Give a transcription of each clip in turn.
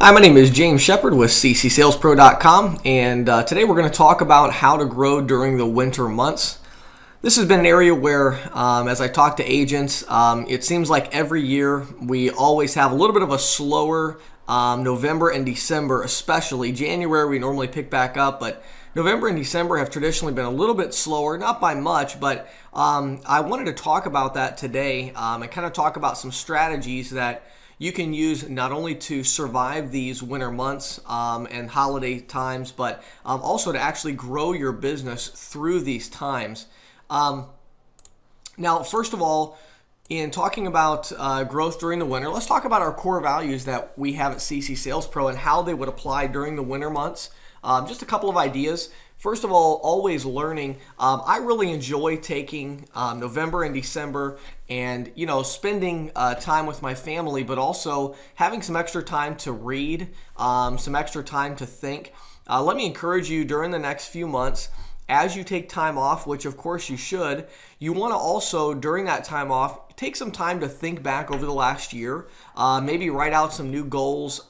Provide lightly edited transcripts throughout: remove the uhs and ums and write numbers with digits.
Hi, my name is James Shepard with ccsalespro.com, and today we're going to talk about how to grow during the winter months. This has been an area where, as I talk to agents, it seems like every year we always have a little bit of a slower November and December, especially. January we normally pick back up, but November and December have traditionally been a little bit slower, not by much, but I wanted to talk about that today and kind of talk about some strategies that you can use not only to survive these winter months and holiday times, but also to actually grow your business through these times. Now, first of all, in talking about growth during the winter, let's talk about our core values that we have at CC Sales Pro and how they would apply during the winter months. Just a couple of ideas. First of all, always learning. I really enjoy taking November and December and spending time with my family, but also having some extra time to read, some extra time to think. Let me encourage you during the next few months, as you take time off, which of course you should, you want to also, during that time off, take some time to think back over the last year, maybe write out some new goals,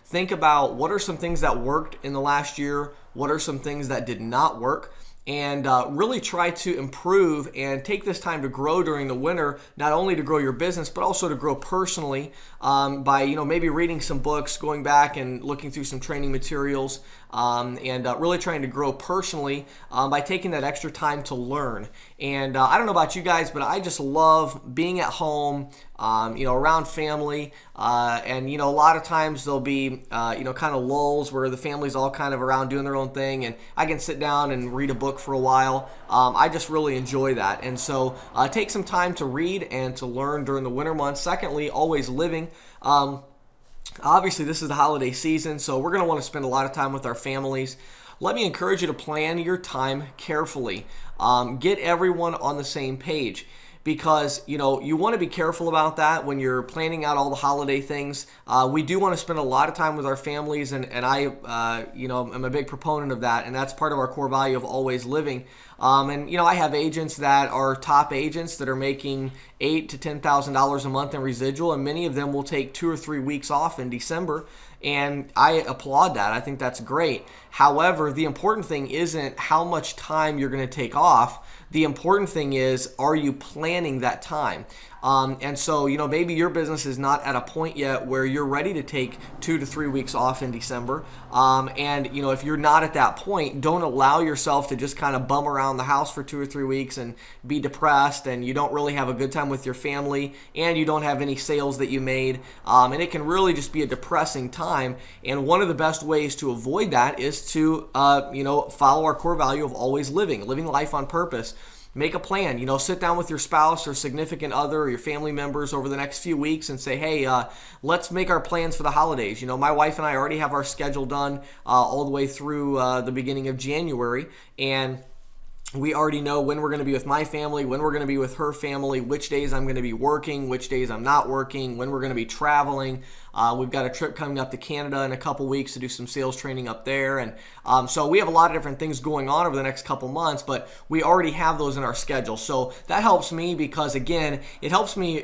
think about what are some things that worked in the last year, what are some things that did not work, and really try to improve and take this time to grow during the winter, not only to grow your business, but also to grow personally by maybe reading some books, going back and looking through some training materials, and really trying to grow personally by taking that extra time to learn. And I don't know about you guys, but I just love being at home, around family, and a lot of times there'll be kind of lulls where the family's all kind of around doing their own thing, and I can sit down and read a book for a while. I just really enjoy that, and so take some time to read and to learn during the winter months. Secondly, always living. Obviously, this is the holiday season, so we're going to want to spend a lot of time with our families. Let me encourage you to plan your time carefully. Get everyone on the same page, because you want to be careful about that when you're planning out all the holiday things. We do want to spend a lot of time with our families, and I am a big proponent of that, and that's part of our core value of always living. I have agents that are top agents that are making $8,000 to $10,000 a month in residual, and many of them will take 2 or 3 weeks off in December. And I applaud that. I think that's great. However, the important thing isn't how much time you're going to take off. The important thing is, are you planning that time? And so, maybe your business is not at a point yet where you're ready to take 2 to 3 weeks off in December. If you're not at that point, don't allow yourself to just kind of bum around the house for 2 or 3 weeks and be depressed, and you don't really have a good time with your family, and you don't have any sales that you made. And it can really just be a depressing time. And one of the best ways to avoid that is to, follow our core value of always living life on purpose. Make a plan. Sit down with your spouse or significant other or your family members over the next few weeks and say, hey, let's make our plans for the holidays. My wife and I already have our schedule done all the way through the beginning of January, and we already know when we're going to be with my family, when we're going to be with her family, which days I'm going to be working, which days I'm not working, when we're going to be traveling. We've got a trip coming up to Canada in a couple weeks to do some sales training up there. And so we have a lot of different things going on over the next couple months, but we already have those in our schedule. So that helps me because, again, it helps me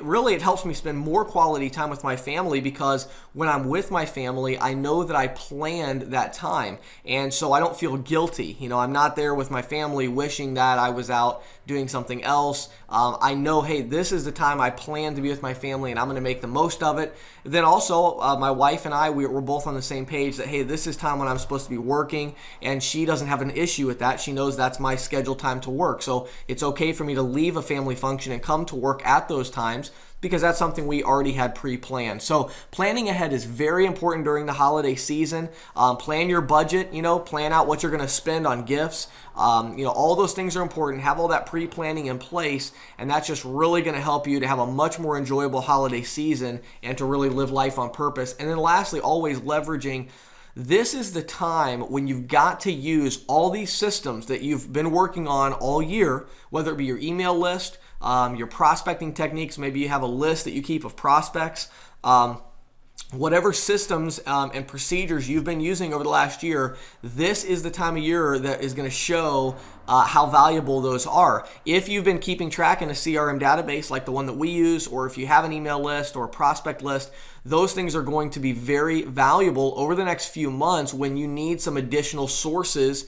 spend more quality time with my family, because when I'm with my family, I know that I planned that time. And so I don't feel guilty. I'm not there with my family wishing that I was out doing something else. I know, hey, this is the time I plan to be with my family, and I'm going to make the most of it. Then also, my wife and I, we're both on the same page that, hey, this is time when I'm supposed to be working, and she doesn't have an issue with that. She knows that's my scheduled time to work. So it's okay for me to leave a family function and come to work at those times, because that's something we already had pre-planned. So planning ahead is very important during the holiday season. Plan your budget, plan out what you're going to spend on gifts. All those things are important. Have all that pre-planning in place, and that's just really going to help you to have a much more enjoyable holiday season and to really live life on purpose. And then lastly, always leveraging. This is the time when you've got to use all these systems that you've been working on all year, whether it be your email list, your prospecting techniques. Maybe you have a list that you keep of prospects. Whatever systems and procedures you've been using over the last year, this is the time of year that is going to show how valuable those are. If you've been keeping track in a CRM database like the one that we use, or if you have an email list or a prospect list, those things are going to be very valuable over the next few months when you need some additional sources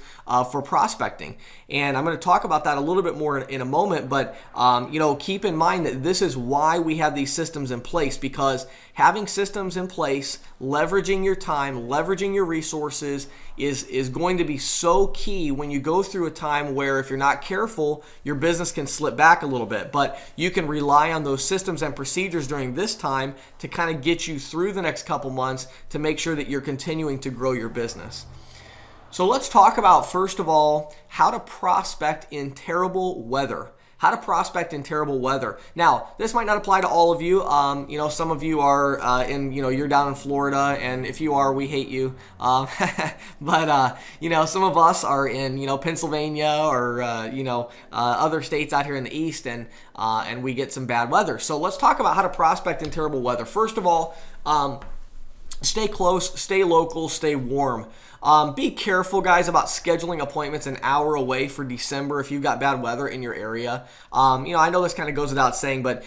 for prospecting. And I'm going to talk about that a little bit more in a moment, but keep in mind that this is why we have these systems in place, because having systems in place, leveraging your time, leveraging your resources is going to be so key when you go through a time where, if you're not careful, your business can slip back a little bit. But you can rely on those systems and procedures during this time to kind of get you through the next couple months to make sure that you're continuing to grow your business. So let's talk about, first of all, how to prospect in terrible weather. How to prospect in terrible weather. Now, this might not apply to all of you. Some of you are you're down in Florida, and if you are, we hate you. But some of us are in Pennsylvania or other states out here in the East, and we get some bad weather. So let's talk about how to prospect in terrible weather. First of all, stay close, stay local, stay warm. Be careful, guys, about scheduling appointments an hour away for December if you've got bad weather in your area. I know this kind of goes without saying, but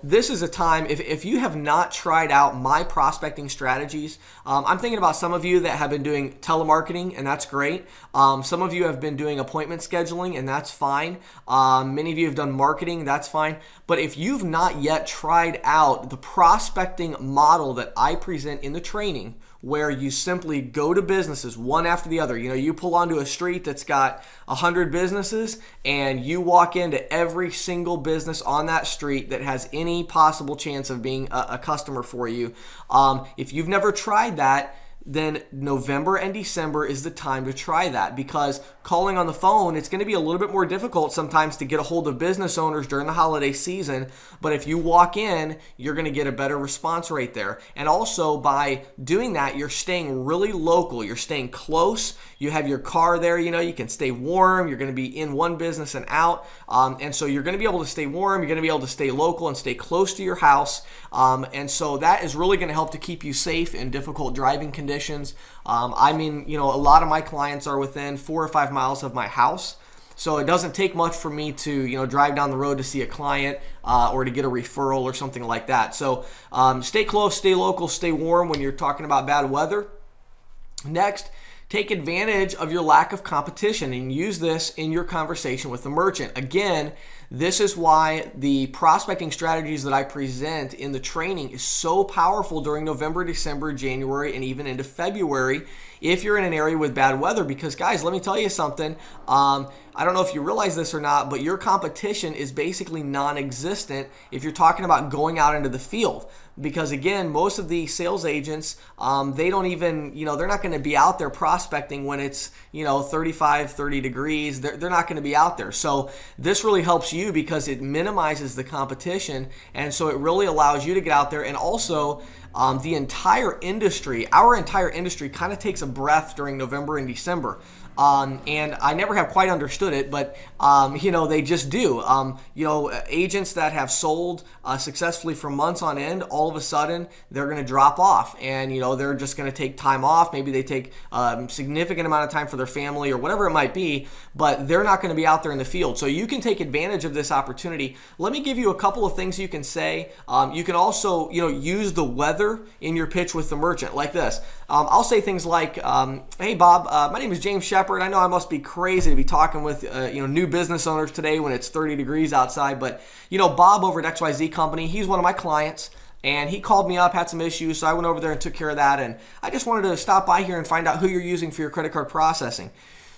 this is a time, if you have not tried out my prospecting strategies, I'm thinking about some of you that have been doing telemarketing, and that's great. Some of you have been doing appointment scheduling, and that's fine. Many of you have done marketing, that's fine. But if you've not yet tried out the prospecting model that I present in the training, where you simply go to businesses one after the other. You pull onto a street that's got 100 businesses, and you walk into every single business on that street that has any possible chance of being a customer for you. If you've never tried that, then November and December is the time to try that, because calling on the phone, it's going to be a little bit more difficult sometimes to get a hold of business owners during the holiday season. But if you walk in, you're going to get a better response rate there. And also, by doing that, you're staying really local. You're staying close. You have your car there. You can stay warm. You're going to be in one business and out. And so you're going to be able to stay warm. You're going to be able to stay local and stay close to your house. And so that is really going to help to keep you safe in difficult driving conditions. A lot of my clients are within 4 or 5 miles of my house. So it doesn't take much for me to, drive down the road to see a client or to get a referral or something like that. So stay close, stay local, stay warm when you're talking about bad weather. Next, take advantage of your lack of competition and use this in your conversation with the merchant. Again, this is why the prospecting strategies that I present in the training is so powerful during November, December, January, and even into February if you're in an area with bad weather. Because, guys, let me tell you something. I don't know if you realize this or not, but your competition is basically non-existent if you're talking about going out into the field. Because, again, most of the sales agents, they don't even, they're not going to be out there prospecting when it's, 35, 30 degrees. They're not going to be out there. So this really helps you because it minimizes the competition. And so it really allows you to get out there. And also, the entire industry, our entire industry kind of takes a breath during November and December. And I never have quite understood it, but they just do. Agents that have sold successfully for months on end, all of a sudden they're going to drop off, and they're just going to take time off. Maybe they take a significant amount of time for their family or whatever it might be, but they're not going to be out there in the field. So you can take advantage of this opportunity. Let me give you a couple of things you can say. You can also use the weather in your pitch with the merchant like this. I'll say things like, hey Bob, my name is James Shepard. I know I must be crazy to be talking with new business owners today when it's 30 degrees outside, but Bob over at XYZ Company, he's one of my clients, and he called me up, had some issues, so I went over there and took care of that, and I just wanted to stop by here and find out who you're using for your credit card processing.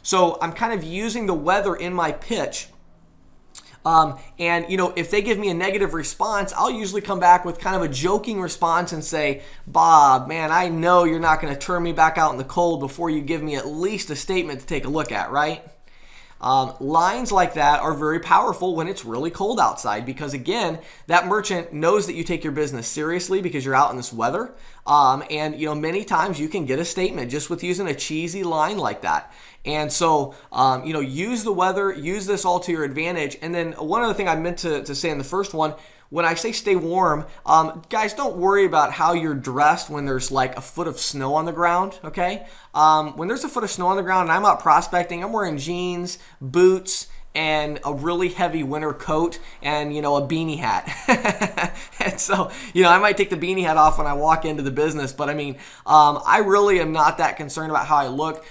So I'm kind of using the weather in my pitch. If they give me a negative response, I'll usually come back with kind of a joking response and say, Bob, man, I know you're not going to turn me back out in the cold before you give me at least a statement to take a look at, right? Lines like that are very powerful when it's really cold outside because, again, that merchant knows that you take your business seriously because you're out in this weather. Many times you can get a statement just with using a cheesy line like that. And so, use the weather, use this all to your advantage. And then one other thing I meant to say in the first one, When I say stay warm, guys, don't worry about how you're dressed when there's like a foot of snow on the ground, okay? When there's a foot of snow on the ground and I'm out prospecting, I'm wearing jeans, boots, and a really heavy winter coat and, a beanie hat. And so, I might take the beanie hat off when I walk into the business, but I mean, I really am not that concerned about how I look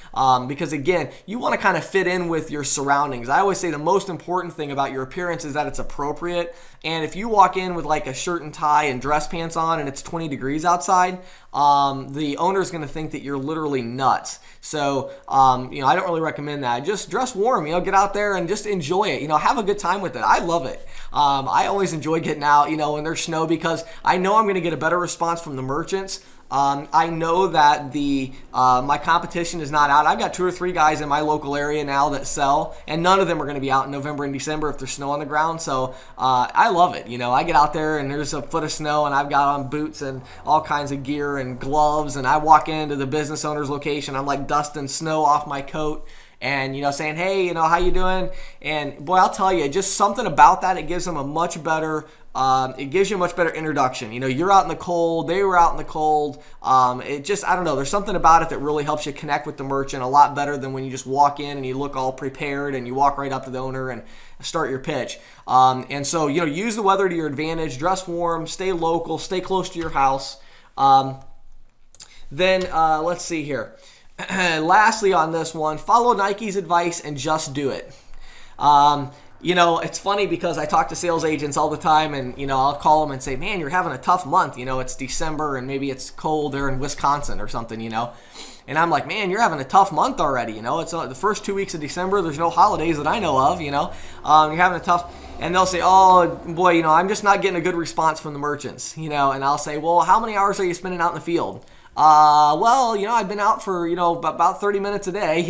because, again, you want to kind of fit in with your surroundings. I always say the most important thing about your appearance is that it's appropriate. And if you walk in with like a shirt and tie and dress pants on and it's 20 degrees outside, the owner's going to think that you're literally nuts. So, I don't really recommend that. Just dress warm, get out there and just enjoy it. Have a good time with it. I love it. I always enjoy getting out, when there's snow because I know I'm going to get a better response from the merchants. I know that my competition is not out. I've got 2 or 3 guys in my local area now that sell, and none of them are going to be out in November and December if there's snow on the ground. So I love it. I get out there and there's a foot of snow, and I've got on boots and all kinds of gear and gloves, and I walk into the business owner's location. I'm like dusting snow off my coat. And, saying, hey, how you doing? And, boy, I'll tell you, just something about that, it gives them a much better introduction. You're out in the cold. They were out in the cold. It just, I don't know. There's something about it that really helps you connect with the merchant a lot better than when you just walk in and you look all prepared and you walk right up to the owner and start your pitch. And so, use the weather to your advantage. Dress warm. Stay local. Stay close to your house. Then let's see here. Lastly on this one, follow Nike's advice and just do it. It's funny because I talk to sales agents all the time and, I'll call them and say, man, you're having a tough month. It's December and maybe it's cold there in Wisconsin or something, And I'm like, man, you're having a tough month already, It's the first 2 weeks of December. There's no holidays that I know of, You're having a tough... And they'll say, oh, boy, I'm just not getting a good response from the merchants, And I'll say, well, how many hours are you spending out in the field? Well, I've been out for, about 30 minutes a day,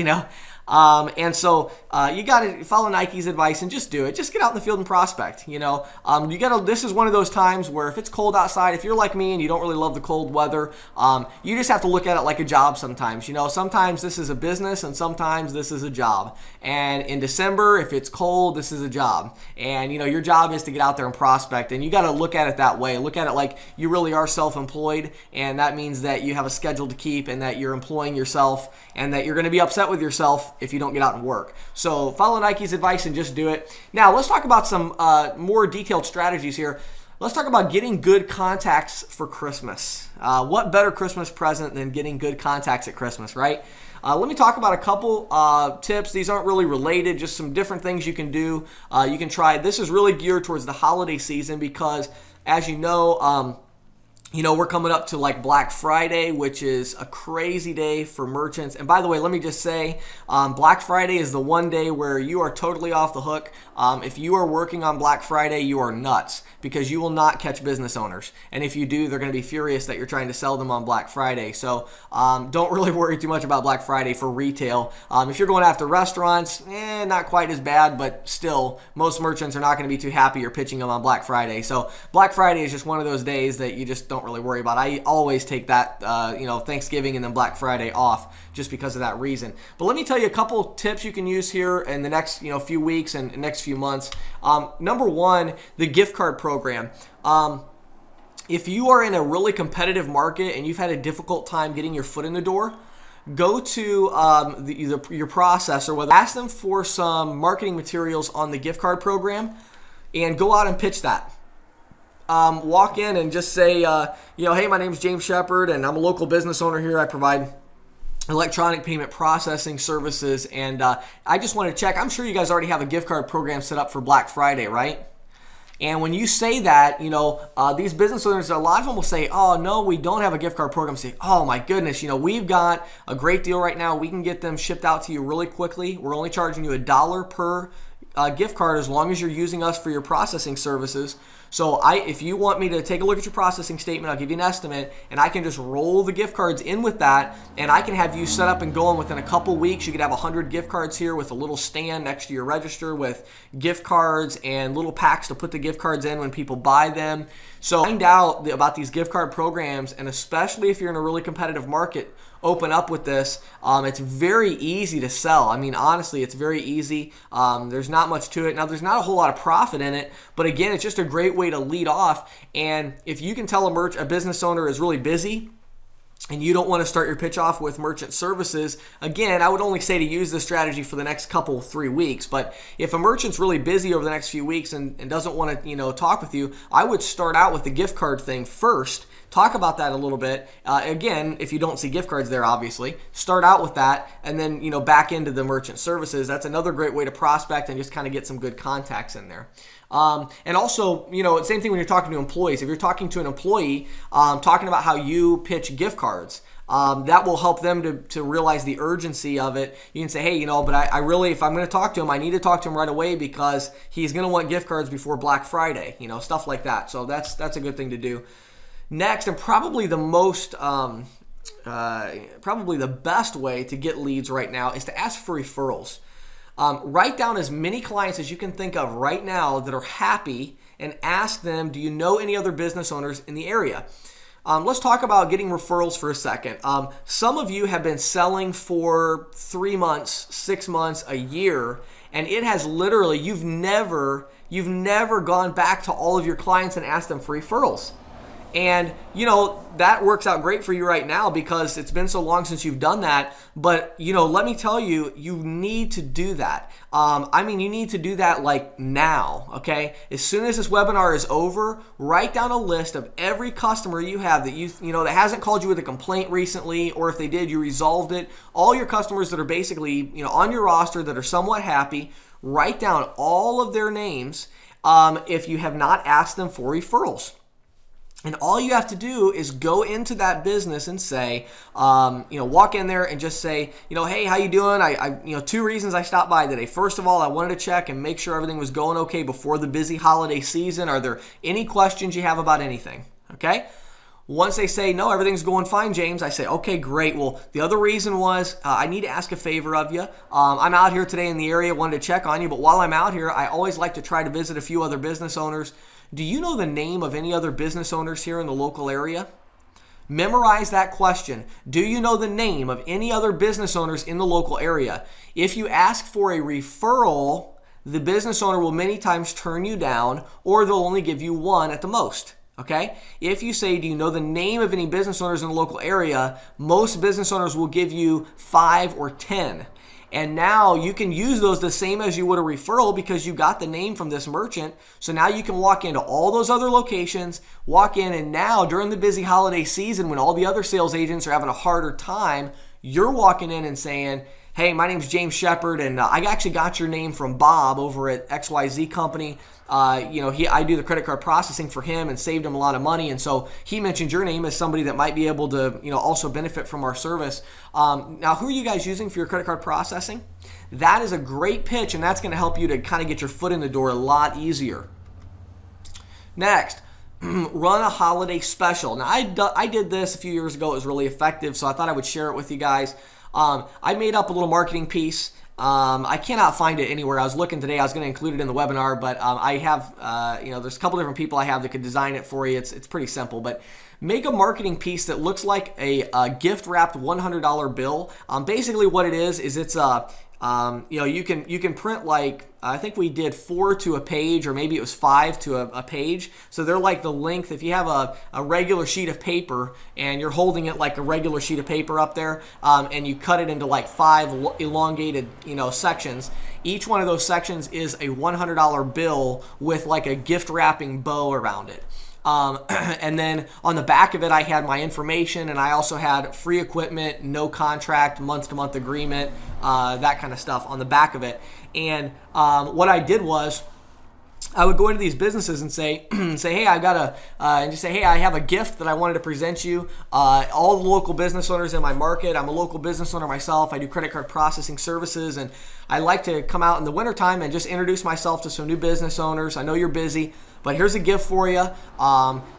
And so you got to follow Nike's advice and just do it. Just get out in the field and prospect. This is one of those times where if it's cold outside, if you're like me and you don't really love the cold weather, you just have to look at it like a job sometimes. Sometimes this is a business and sometimes this is a job. And in December, if it's cold, this is a job. And your job is to get out there and prospect. And you got to look at it that way. Look at it like you really are self-employed, and that means that you have a schedule to keep and that you're employing yourself and that you're going to be upset with yourself if you don't get out and work. So follow Nike's advice and just do it. Now let's talk about some more detailed strategies here. Let's talk about getting good contacts for Christmas. What better Christmas present than getting good contacts at Christmas, right? Let me talk about a couple tips. These aren't really related, just some different things you can do. You can try. This is really geared towards the holiday season because, as we're coming up to like Black Friday, which is a crazy day for merchants. And by the way, let me just say, Black Friday is the one day where you are totally off the hook. If you are working on Black Friday, you are nuts because you will not catch business owners. And if you do, they're going to be furious that you're trying to sell them on Black Friday. So don't really worry too much about Black Friday for retail. If you're going after restaurants, not quite as bad, but still, most merchants are not going to be too happy you're pitching them on Black Friday. So Black Friday is just one of those days that you just don't really worry about. I always take that, Thanksgiving and then Black Friday off just because of that reason. But let me tell you a couple tips you can use here in the next, few weeks and next few months. Number one, the gift card program. If you are in a really competitive market and you've had a difficult time getting your foot in the door, go to your processor, ask them for some marketing materials on the gift card program and go out and pitch that. Walk in and just say, hey, my name's James Shepard and I'm a local business owner here. I provide electronic payment processing services, and I just want to check. I'm sure you guys already have a gift card program set up for Black Friday, right? And when you say that, these business owners, a lot of them will say, oh, no, we don't have a gift card program. Say, oh, my goodness, we've got a great deal right now. We can get them shipped out to you really quickly. We're only charging you $1 per gift card as long as you're using us for your processing services. So if you want me to take a look at your processing statement, I'll give you an estimate, and I can just roll the gift cards in with that, and I can have you set up and going within a couple weeks. You could have 100 gift cards here with a little stand next to your register with gift cards and little packs to put the gift cards in when people buy them. So find out about these gift card programs, and especially if you're in a really competitive market, open up with this. It's very easy to sell. I mean, honestly, it's very easy. There's not much to it. Now, there's not a whole lot of profit in it, but again, it's just a great way to lead off. And if you can tell a business owner is really busy, and you don't want to start your pitch off with merchant services, again, I would only say to use this strategy for the next 3 weeks. But if a merchant's really busy over the next few weeks and doesn't want to, talk with you, I would start out with the gift card thing first. Talk about that a little bit. Again, if you don't see gift cards there, obviously, start out with that and then, back into the merchant services. That's another great way to prospect and just kind of get some good contacts in there. And also, same thing when you're talking to employees. If you're talking to an employee, talking about how you pitch gift cards, that will help them to realize the urgency of it. You can say, hey, but I really, if I'm going to talk to him, I need to talk to him right away because he's going to want gift cards before Black Friday, stuff like that. So that's a good thing to do. Next, and probably the most, probably the best way to get leads right now is to ask for referrals. Write down as many clients as you can think of right now that are happy and ask them, do you know any other business owners in the area? Let's talk about getting referrals for a second. Some of you have been selling for 3 months, 6 months, a year, and it has literally, you've never gone back to all of your clients and asked them for referrals. And, that works out great for you right now because it's been so long since you've done that. But, let me tell you, you need to do that. You need to do that like now, okay? As soon as this webinar is over, write down a list of every customer you have that that hasn't called you with a complaint recently, or if they did, you resolved it. All your customers that are basically, on your roster that are somewhat happy, write down all of their names if you have not asked them for referrals. And all you have to do is go into that business and say, walk in there and just say, hey, how you doing? I 2 reasons I stopped by today. First of all, I wanted to check and make sure everything was going okay before the busy holiday season. Are there any questions you have about anything? Okay. Once they say, no, everything's going fine, James, I say, okay, great. Well, the other reason was I need to ask a favor of you. I'm out here today in the area, wanted to check on you, but while I'm out here, I always like to try to visit a few other business owners. Do you know the name of any other business owners here in the local area? Memorize that question. Do you know the name of any other business owners in the local area? If you ask for a referral, the business owner will many times turn you down, or they'll only give you 1 at the most. Okay? If you say, do you know the name of any business owners in the local area, most business owners will give you 5 or 10. And now you can use those the same as you would a referral because you got the name from this merchant. So now you can walk into all those other locations, walk in, and now during the busy holiday season when all the other sales agents are having a harder time, you're walking in and saying, hey, my name's James Shepard, and I actually got your name from Bob over at XYZ Company. I do the credit card processing for him and saved him a lot of money, and so he mentioned your name as somebody that might be able to, also benefit from our service. Now, who are you guys using for your credit card processing? That is a great pitch, and that's going to help you to kind of get your foot in the door a lot easier. Next, run a holiday special. Now, I did this a few years ago. It was really effective, so I thought I would share it with you guys. I made up a little marketing piece. I cannot find it anywhere. I was looking today. I was going to include it in the webinar, but I have, there's a couple different people I have that could design it for you. It's pretty simple, but make a marketing piece that looks like a gift-wrapped $100 bill. Basically, what it is it's a you can print like, I think we did 4 to a page, or maybe it was 5 to a page. So they're like the length. If you have a regular sheet of paper and you're holding it like a regular sheet of paper up there, and you cut it into like 5 elongated, sections. Each one of those sections is a $100 bill with like a gift wrapping bow around it. And then on the back of it, I had my information, and I also had free equipment, no contract, month-to-month agreement, that kind of stuff on the back of it. And what I did was, I would go into these businesses and say, hey, I got and just say, hey, I have a gift that I wanted to present you. All the local business owners in my market. I'm a local business owner myself. I do credit card processing services, and I like to come out in the wintertime and just introduce myself to some new business owners. I know you're busy, but here's a gift for you.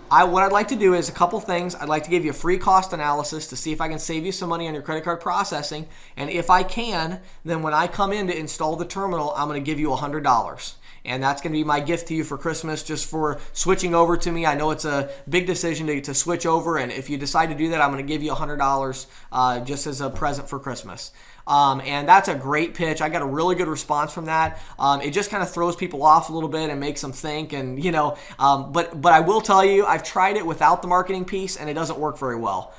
what I'd like to do is a couple things. I'd like to give you a free cost analysis to see if I can save you some money on your credit card processing. And if I can, then when I come in to install the terminal, I'm going to give you $100. And that's going to be my gift to you for Christmas, just for switching over to me. I know it's a big decision to switch over, and if you decide to do that, I'm going to give you $100 just as a present for Christmas. And that's a great pitch. I got a really good response from that. It just kind of throws people off a little bit and makes them think. And but I will tell you, I've tried it without the marketing piece, and it doesn't work very well.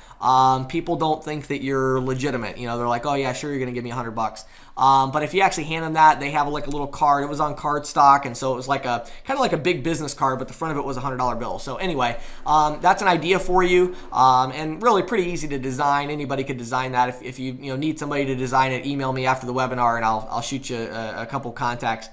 People don't think that you're legitimate. They're like, oh yeah, sure, you're going to give me $100. But if you actually hand them that, they have like a little card. It was on card stock, and so it was like kind of like a big business card, but the front of it was a $100 bill. So anyway, that's an idea for you, and really pretty easy to design. Anybody could design that. If you need somebody to design it, email me after the webinar, and I'll shoot you a couple contacts.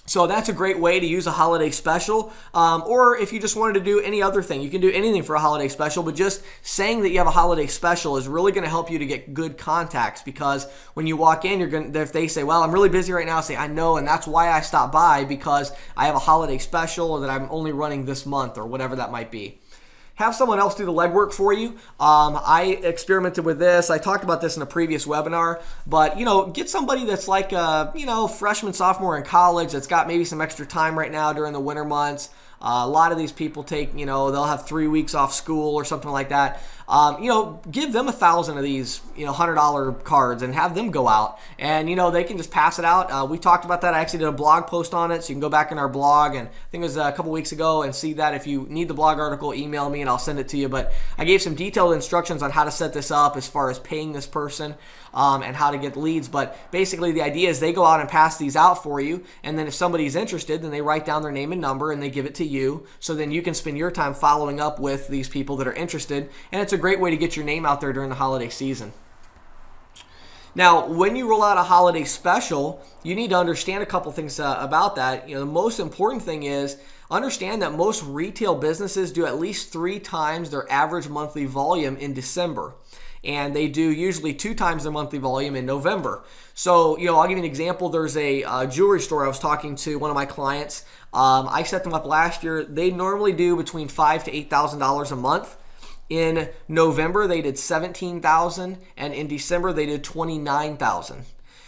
So that's a great way to use a holiday special, or if you just wanted to do any other thing, you can do anything for a holiday special, but just saying that you have a holiday special is really going to help you to get good contacts, because when you walk in, if they say, well, I'm really busy right now, say, I know, and that's why I stopped by, because I have a holiday special, or that I'm only running this month, or whatever that might be. Have someone else do the legwork for you. I experimented with this. I talked about this in a previous webinar, but get somebody that's like a freshman, sophomore in college that's got maybe some extra time right now during the winter months. A lot of these people take, they'll have 3 weeks off school or something like that. Give them 1,000 of these, $100 cards and have them go out, and, they can just pass it out. We talked about that. I actually did a blog post on it, so you can go back in our blog, and I think it was a couple weeks ago, and see that. If you need the blog article, email me and I'll send it to you. But I gave some detailed instructions on how to set this up as far as paying this person, and how to get leads. But basically the idea is they go out and pass these out for you, and then if somebody's interested, then they write down their name and number and they give it to you, so then you can spend your time following up with these people that are interested, and it's a great way to get your name out there during the holiday season. Now, when you roll out a holiday special, you need to understand a couple things about that. The most important thing is understand that most retail businesses do at least 3 times their average monthly volume in December. And they do usually 2 times their monthly volume in November. So, I'll give you an example. There's a jewelry store I was talking to, one of my clients. I set them up last year. They normally do between $5,000 to $8,000 a month. In November, they did $17,000, and in December, they did $29,000.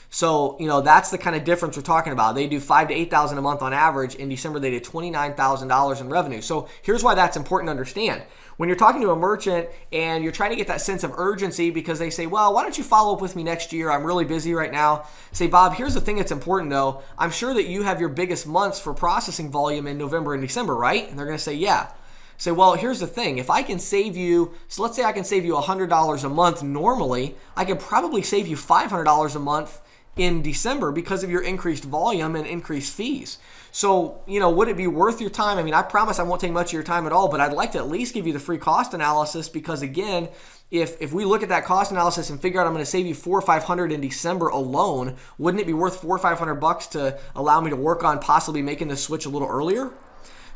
So, that's the kind of difference we're talking about. They do $5,000 to $8,000 a month on average. In December, they did $29,000 in revenue. So here's why that's important to understand. When you're talking to a merchant and you're trying to get that sense of urgency because they say, well, why don't you follow up with me next year? I'm really busy right now. Say, Bob, here's the thing that's important though. I'm sure that you have your biggest months for processing volume in November and December, right? And they're going to say, yeah. Say, well, here's the thing. If I can save you, so let's say I can save you $100 a month normally, I could probably save you $500 a month in December because of your increased volume and increased fees. So, would it be worth your time? I mean, I promise I won't take much of your time at all, but I'd like to at least give you the free cost analysis, because again, if we look at that cost analysis and figure out I'm going to save you $400 or $500 in December alone, wouldn't it be worth $400 or $500 to allow me to work on possibly making this switch a little earlier?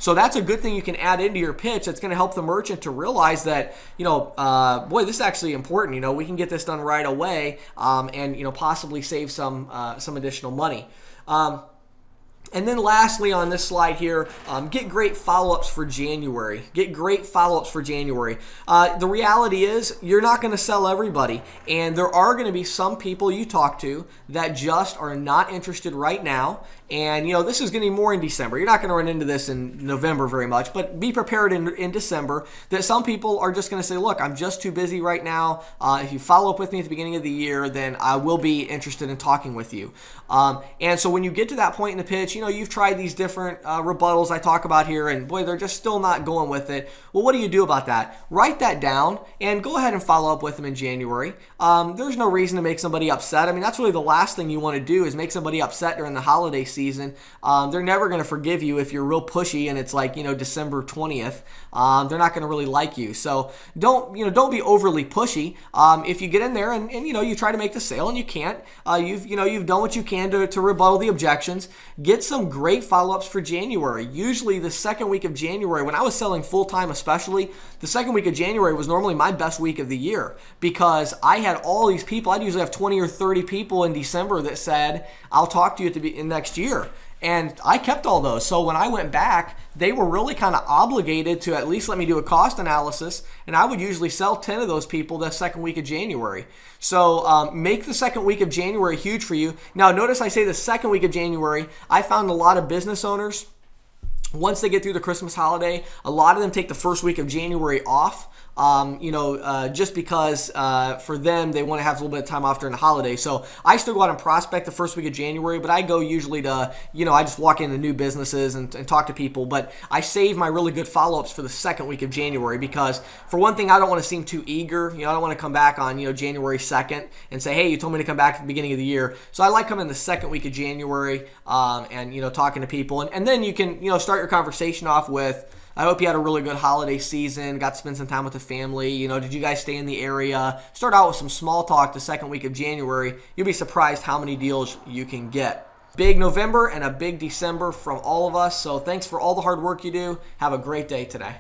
So that's a good thing you can add into your pitch. That's going to help the merchant to realize that, boy, this is actually important. We can get this done right away, and possibly save some additional money. And then lastly on this slide here, get great follow-ups for January. Get great follow-ups for January. The reality is you're not going to sell everybody, and there are going to be some people you talk to that just are not interested right now. And, this is going to be more in December. You're not going to run into this in November very much, but be prepared in December that some people are just going to say, look, I'm just too busy right now. If you follow up with me at the beginning of the year, then I will be interested in talking with you. And so when you get to that point in the pitch, you've tried these different rebuttals I talk about here, and boy, they're just still not going with it. Well, what do you do about that? Write that down and go ahead and follow up with them in January. There's no reason to make somebody upset. I mean, that's really the last thing you want to do is make somebody upset during the holiday season. They're never going to forgive you if you're real pushy and it's like, December 20th. They're not going to really like you. So don't be overly pushy. If you get in there and you try to make the sale and you can't, you've done what you can to rebuttal the objections. Get some great follow-ups for January. Usually the second week of January, when I was selling full-time especially, the second week of January was normally my best week of the year, because I had all these people. I'd usually have 20 or 30 people in December that said, I'll talk to you in next year. And I kept all those. So when I went back, they were really kind of obligated to at least let me do a cost analysis. And I would usually sell 10 of those people the second week of January. So make the second week of January huge for you. Now, notice I say the second week of January. I found a lot of business owners, once they get through the Christmas holiday, a lot of them take the first week of January off. Just because for them, they want to have a little bit of time off during the holiday. So I still go out and prospect the first week of January, but I go usually to, I just walk into new businesses and talk to people. But I save my really good follow-ups for the second week of January because, for one thing, I don't want to seem too eager. I don't want to come back on, January 2nd and say, hey, you told me to come back at the beginning of the year. So I like coming the second week of January and, talking to people. And then you can, start your conversation off with, I hope you had a really good holiday season, got to spend some time with the family. Did you guys stay in the area? Start out with some small talk the second week of January. You'll be surprised how many deals you can get. Big November and a big December from all of us. So thanks for all the hard work you do. Have a great day today.